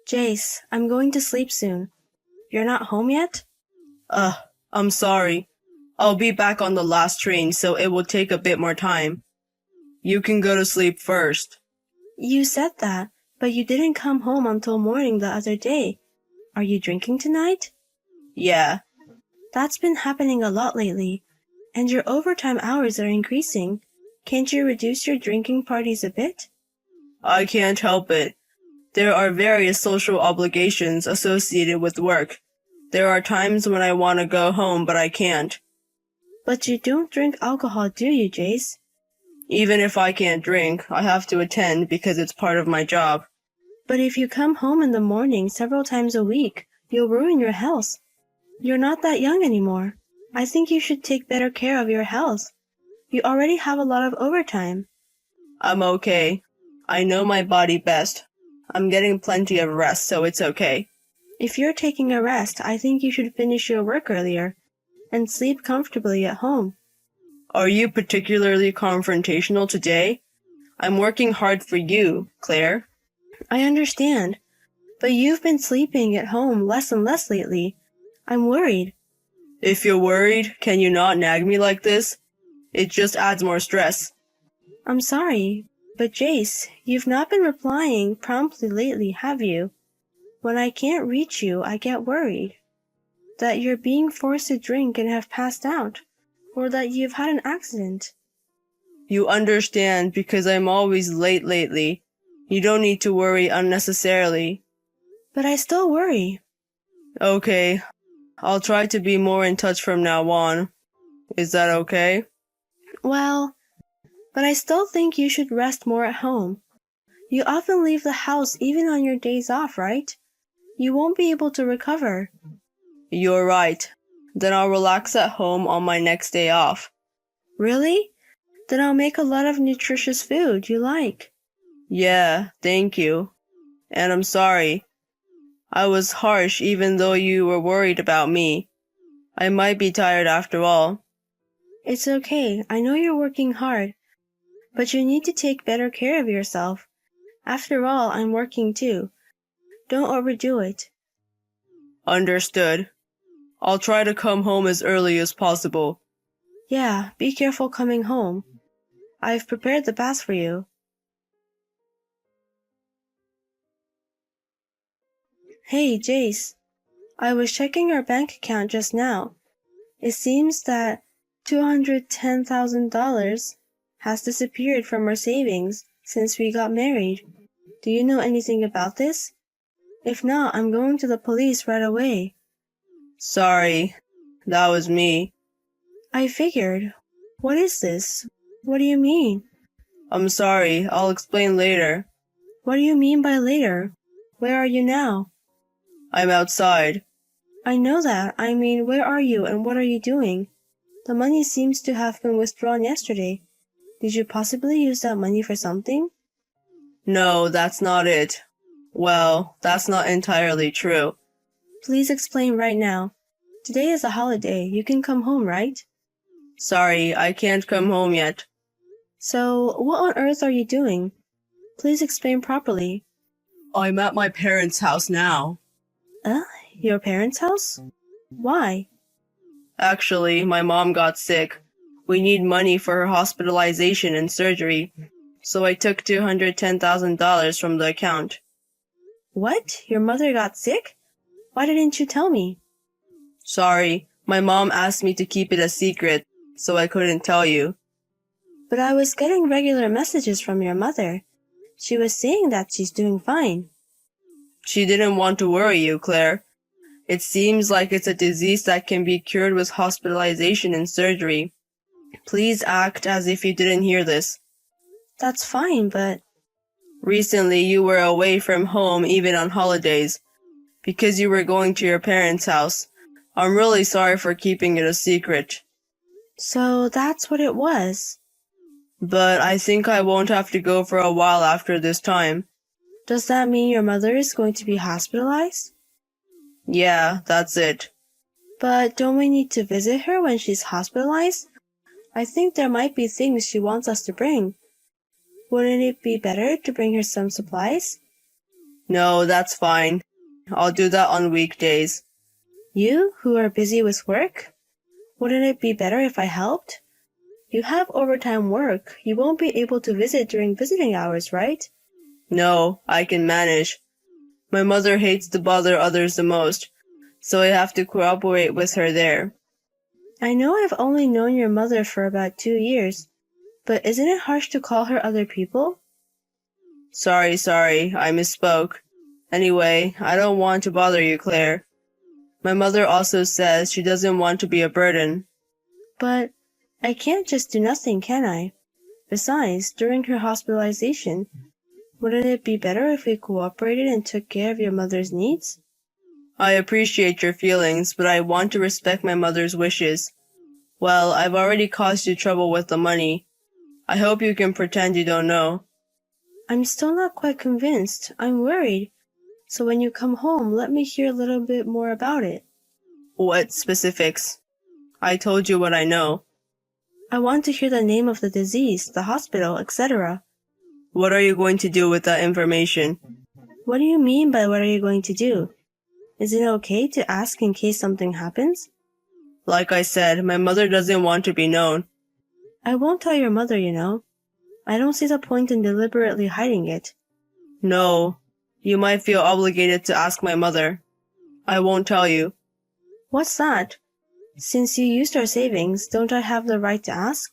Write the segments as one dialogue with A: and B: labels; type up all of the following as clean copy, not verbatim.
A: Jace, I'm going to sleep soon. You're not home yet?
B: Uh, I'm sorry. I'll be back on the last train, so it will take a bit more time. You can go to sleep first.
A: You said that, but you didn't come home until morning the other day. Are you drinking tonight?
B: Yeah.
A: That's been happening a lot lately, and your overtime hours are increasing. Can't you reduce your drinking parties a bit?
B: I can't help it. There are various social obligations associated with work. There are times when I want to go home, but I can't.
A: But you don't drink alcohol, do you, Jace?
B: Even if I can't drink, I have to attend because it's part of my job.
A: But if you come home in the morning several times a week, you'll ruin your health. You're not that young anymore. I think you should take better care of your health. You already have a lot of overtime.
B: I'm okay. I know my body best. I'm getting plenty of rest, so it's okay.
A: If you're taking a rest, I think you should finish your work earlier and sleep comfortably at home.
B: Are you particularly confrontational today? I'm working hard for you, Claire.
A: I understand, but you've been sleeping at home less and less lately. I'm worried.
B: If you're worried, can you not nag me like this? It just adds more stress.
A: I'm sorry, but Jace, you've not been replying promptly lately, have you? When I can't reach you, I get worried. That you're being forced to drink and have passed out, or that you've had an accident.
B: You understand because I'm always late lately. You don't need to worry unnecessarily.
A: But I still worry.
B: Okay, I'll try to be more in touch from now on. Is that okay?
A: Well, but I still think you should rest more at home. You often leave the house even on your days off, right? You won't be able to recover.
B: You're right. Then I'll relax at home on my next day off.
A: Really? Then I'll make a lot of nutritious food you like.
B: Yeah, thank you. And I'm sorry. I was harsh even though you were worried about me. I might be tired after all.
A: It's okay. I know you're working hard. But you need to take better care of yourself. After all, I'm working too. Don't overdo it.
B: Understood. I'll try to come home as early as possible.
A: Yeah, be careful coming home. I've prepared the bath for you. Hey, Jace. I was checking our bank account just now. It seems that $210,000 has disappeared from our savings since we got married. Do you know anything about this? If not, I'm going to the police right away.
B: Sorry, that was me.
A: I figured. What is this? What do you mean?
B: I'm sorry, I'll explain later.
A: What do you mean by later? Where are you now?
B: I'm outside.
A: I know that. I mean, where are you and what are you doing? The money seems to have been withdrawn yesterday. Did you possibly use that money for something?
B: No, that's not it. Well, that's not entirely true.
A: Please explain right now. Today is a holiday. You can come home, right?
B: Sorry, I can't come home yet.
A: So, what on earth are you doing? Please explain properly.
B: I'm at my parents' house now.
A: Your parents' house? Why?
B: Actually, my mom got sick. We need money for her hospitalization and surgery. So I took $210,000 from the account.
A: What? Your mother got sick? Why didn't you tell me?
B: Sorry, my mom asked me to keep it a secret, so I couldn't tell you.
A: But I was getting regular messages from your mother. She was saying that she's doing fine.
B: She didn't want to worry you, Claire. It seems like it's a disease that can be cured with hospitalization and surgery. Please act as if you didn't hear this.
A: That's fine, but...
B: Recently, you were away from home even on holidays, because you were going to your parents' house. I'm really sorry for keeping it a secret.
A: So that's what it was.
B: But I think I won't have to go for a while after this time.
A: Does that mean your mother is going to be hospitalized?
B: Yeah, that's it.
A: But don't we need to visit her when she's hospitalized? I think there might be things she wants us to bring. Wouldn't it be better to bring her some supplies?
B: No, that's fine. I'll do that on weekdays.
A: You, who are busy with work? Wouldn't it be better if I helped? You have overtime work. You won't be able to visit during visiting hours, right?
B: No, I can manage. My mother hates to bother others the most, so I have to cooperate with her there.
A: I know I've only known your mother for about 2 years, but isn't it harsh to call her other people?
B: Sorry, I misspoke. Anyway, I don't want to bother you, Claire. My mother also says she doesn't want to be a burden.
A: But I can't just do nothing, can I? Besides, during her hospitalization, wouldn't it be better if we cooperated and took care of your mother's needs?
B: I appreciate your feelings, but I want to respect my mother's wishes. Well, I've already caused you trouble with the money. I hope you can pretend you don't know.
A: I'm still not quite convinced. I'm worried. So when you come home, let me hear a little bit more about it.
B: What specifics? I told you what I know.
A: I want to hear the name of the disease, the hospital, etc.
B: What are you going to do with that information?
A: What do you mean by what are you going to do? Is it okay to ask in case something happens?
B: Like I said, my mother doesn't want to be known.
A: I won't tell your mother, you know. I don't see the point in deliberately hiding it.
B: No, you might feel obligated to ask my mother. I won't tell you.
A: What's that? Since you used our savings, don't I have the right to ask?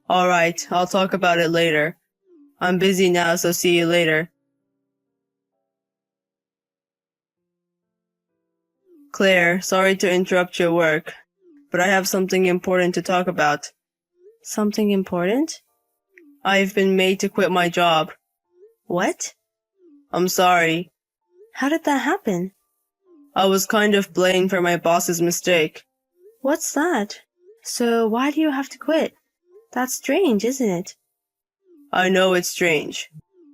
B: All right, I'll talk about it later. I'm busy now, so see you later. Claire, sorry to interrupt your work, but I have something important to talk about.
A: Something important?
B: I've been made to quit my job.
A: What?
B: I'm sorry.
A: How did that happen?
B: I was kind of blamed for my boss's mistake.
A: What's that? So why do you have to quit? That's strange, isn't it?
B: I know it's strange,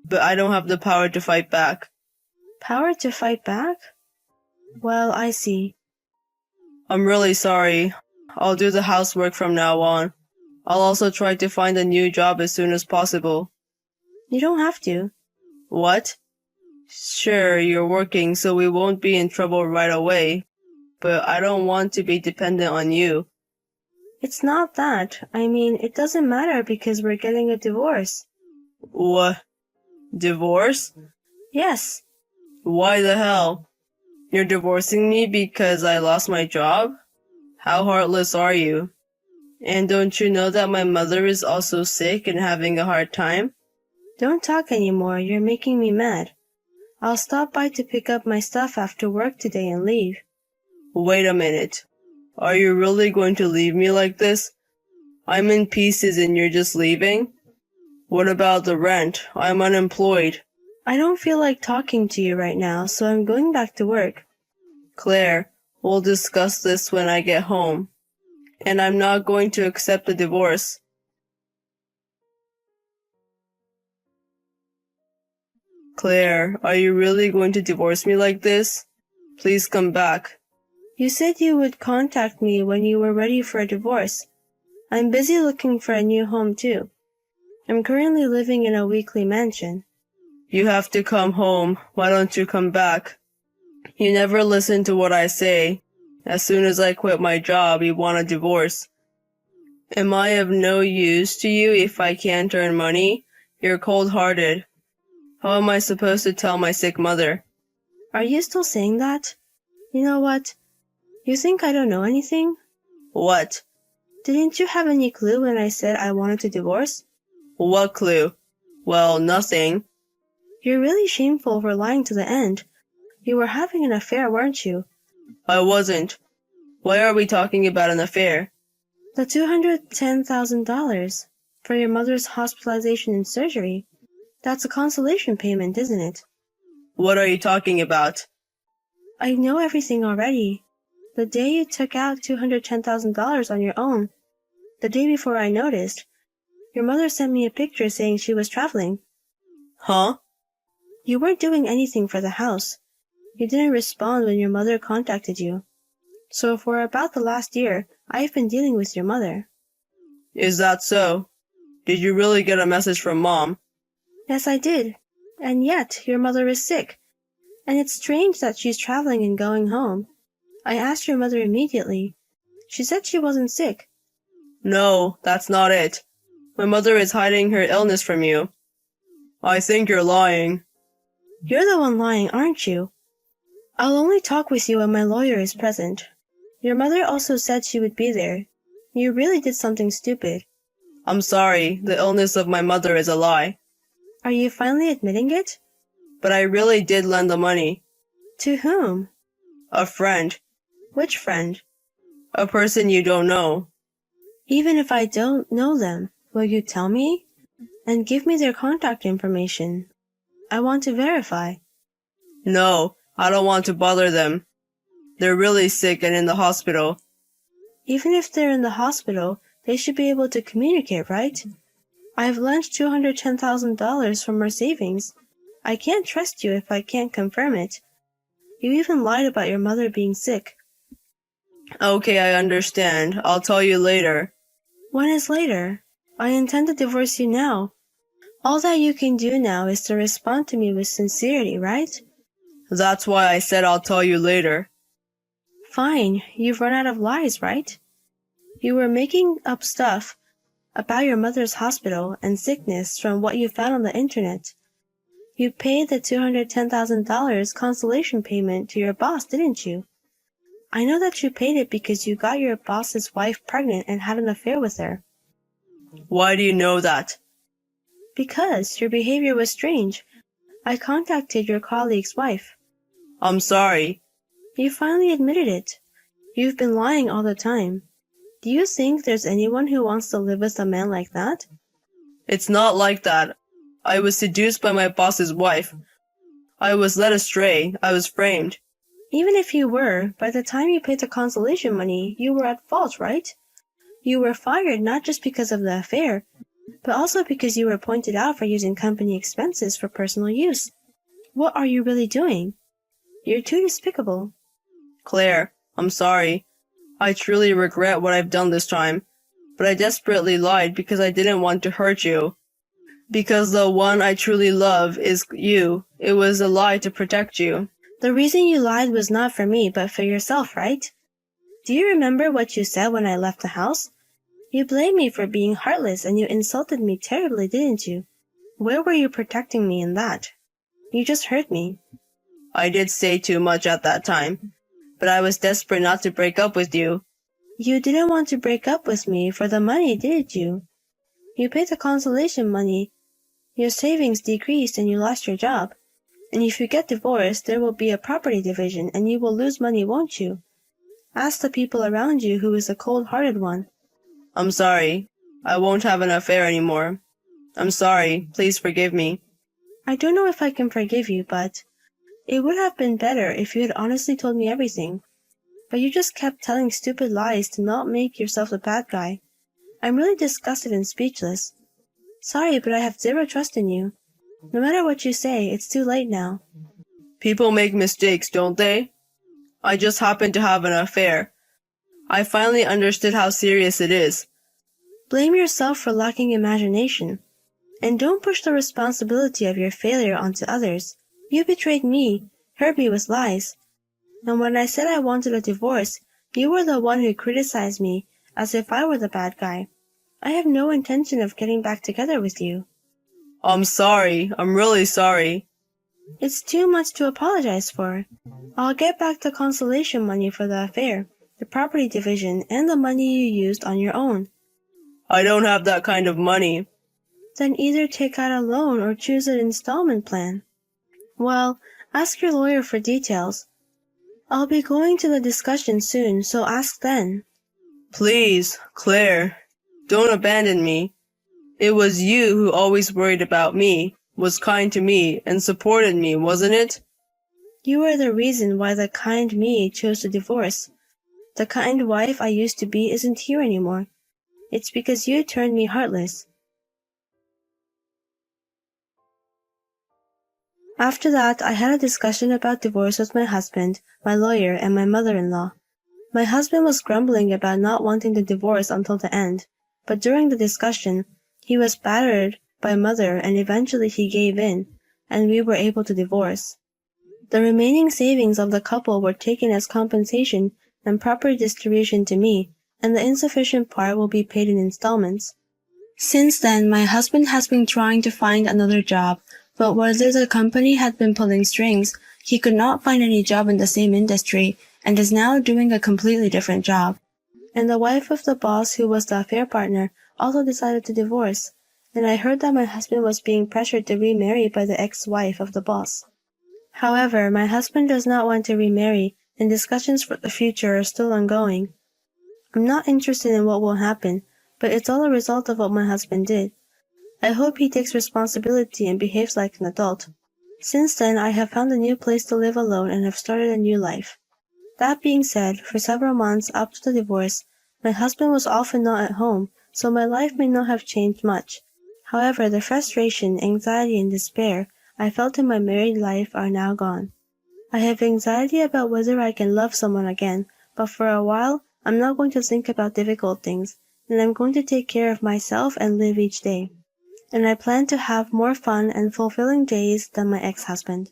B: but I don't have the power to fight back.
A: Power to fight back? Well, I see.
B: I'm really sorry. I'll do the housework from now on. I'll also try to find a new job as soon as possible.
A: You don't have to.
B: What? Sure, you're working, so we won't be in trouble right away, but I don't want to be dependent on you.
A: It's not that. I mean, it doesn't matter because we're getting a divorce.
B: What? Divorce?
A: Yes.
B: Why the hell? You're divorcing me because I lost my job? How heartless are you? And don't you know that my mother is also sick and having a hard time?
A: Don't talk anymore. You're making me mad. I'll stop by to pick up my stuff after work today and leave.
B: Wait a minute. Are you really going to leave me like this? I'm in pieces and you're just leaving? What about the rent? I'm unemployed.
A: I don't feel like talking to you right now, so I'm going back to work.
B: Claire, we'll discuss this when I get home. And I'm not going to accept the divorce. Claire, are you really going to divorce me like this? Please come back.
A: You said you would contact me when you were ready for a divorce. I'm busy looking for a new home too. I'm currently living in a weekly mansion.
B: You have to come home. Why don't you come back? You never listen to what I say. As soon as I quit my job, you want a divorce. Am I of no use to you if I can't earn money? You're cold-hearted. How am I supposed to tell my sick mother?
A: Are you still saying that? You know what? You think I don't know anything?
B: What?
A: Didn't you have any clue when I said I wanted to divorce?
B: What clue? Well, nothing.
A: You're really shameful for lying to the end. You were having an affair, weren't you?
B: I wasn't. Why are we talking about an affair?
A: The $210,000 for your mother's hospitalization and surgery. That's a consolation payment, isn't it?
B: What are you talking about?
A: I know everything already. The day you took out $210,000 on your own, the day before I noticed, your mother sent me a picture saying she was traveling.
B: Huh?
A: You weren't doing anything for the house. You didn't respond when your mother contacted you. So for about the last year, I've been dealing with your mother.
B: Is that so? Did you really get a message from Mom?
A: Yes, I did. And yet, your mother is sick, And it's strange that she's traveling and going home. I asked your mother immediately. She said she wasn't sick.
B: No, that's not it. My mother is hiding her illness from you. I think you're lying.
A: You're the one lying, aren't you? I'll only talk with you when my lawyer is present. Your mother also said she would be there. You really did something stupid.
B: I'm sorry, the illness of my mother is a lie.
A: Are you finally admitting it?
B: But I really did lend the money.
A: To whom?
B: A friend.
A: Which friend?
B: A person you don't know.
A: Even if I don't know them, will you tell me? And give me their contact information. I want to verify.
B: No, I don't want to bother them. They're really sick and in the hospital.
A: Even if they're in the hospital, they should be able to communicate, right? I've lent $210,000 from our savings. I can't trust you if I can't confirm it. You even lied about your mother being sick.
B: Okay, I understand. I'll tell you later.
A: When is later? I intend to divorce you now. All that you can do now is to respond to me with sincerity, right?
B: That's why I said I'll tell you later.
A: Fine, you've run out of lies, right? You were making up stuff about your mother's hospital and sickness from what you found on the internet. You paid the $210,000 consolation payment to your boss, didn't you? I know that you paid it because you got your boss's wife pregnant and had an affair with her.
B: Why do you know that?
A: Because your behavior was strange. I contacted your colleague's wife.
B: I'm sorry.
A: You finally admitted it. You've been lying all the time. Do you think there's anyone who wants to live with a man like that?
B: It's not like that. I was seduced by my boss's wife. I was led astray. I was framed.
A: Even if you were, by the time you paid the consolation money, you were at fault, right? You were fired not just because of the affair, but also because you were pointed out for using company expenses for personal use. What are you really doing? You're too despicable.
B: Claire, I'm sorry. I truly regret what I've done this time, but I desperately lied because I didn't want to hurt you. Because the one I truly love is you. It was a lie to protect you.
A: The reason you lied was not for me, but for yourself, right? Do you remember what you said when I left the house? You blamed me for being heartless and you insulted me terribly, didn't you? Where were you protecting me in that? You just hurt me.
B: I did say too much at that time, but I was desperate not to break up with you.
A: You didn't want to break up with me for the money, did you? You paid the consolation money. Your savings decreased and you lost your job. And if you get divorced, there will be a property division and you will lose money, won't you? Ask the people around you who is the cold-hearted one.
B: I'm sorry. I won't have an affair anymore. I'm sorry. Please forgive me.
A: I don't know if I can forgive you, but it would have been better if you had honestly told me everything. But you just kept telling stupid lies to not make yourself the bad guy. I'm really disgusted and speechless. Sorry, but I have zero trust in you. No matter what you say, it's too late now.
B: People make mistakes, don't they? I just happened to have an affair. I finally understood how serious it is.
A: Blame yourself for lacking imagination. And don't push the responsibility of your failure onto others. You betrayed me, hurt me with lies. And when I said I wanted a divorce, you were the one who criticized me as if I were the bad guy. I have no intention of getting back together with you.
B: I'm sorry. I'm really sorry.
A: It's too much to apologize for. I'll get back the consolation money for the affair, the property division, and the money you used on your own.
B: I don't have that kind of money.
A: Then either take out a loan or choose an installment plan. Well, ask your lawyer for details. I'll be going to the discussion soon, so ask then.
B: Please, Claire, don't abandon me. It was you who always worried about me, was kind to me, and supported me, wasn't it?
A: You are the reason why the kind me chose to divorce. The kind wife I used to be isn't here anymore. It's because you turned me heartless. After that, I had a discussion about divorce with my husband, my lawyer, and my mother-in-law. My husband was grumbling about not wanting the divorce until the end, but during the discussion, he was battered by mother and eventually he gave in, and we were able to divorce. The remaining savings of the couple were taken as compensation and proper distribution to me, and the insufficient part will be paid in installments. Since then, my husband has been trying to find another job, but whether the company had been pulling strings, he could not find any job in the same industry and is now doing a completely different job. And the wife of the boss, who was the affair partner, also decided to divorce, and I heard that my husband was being pressured to remarry by the ex-wife of the boss. However, my husband does not want to remarry, and discussions for the future are still ongoing. I'm not interested in what will happen, but it's all a result of what my husband did. I hope he takes responsibility and behaves like an adult. Since then, I have found a new place to live alone and have started a new life. That being said, for several months up to the divorce, my husband was often not at home, so my life may not have changed much. However, the frustration, anxiety, and despair I felt in my married life are now gone. I have anxiety about whether I can love someone again, but for a while, I'm not going to think about difficult things, and I'm going to take care of myself and live each day. And I plan to have more fun and fulfilling days than my ex-husband.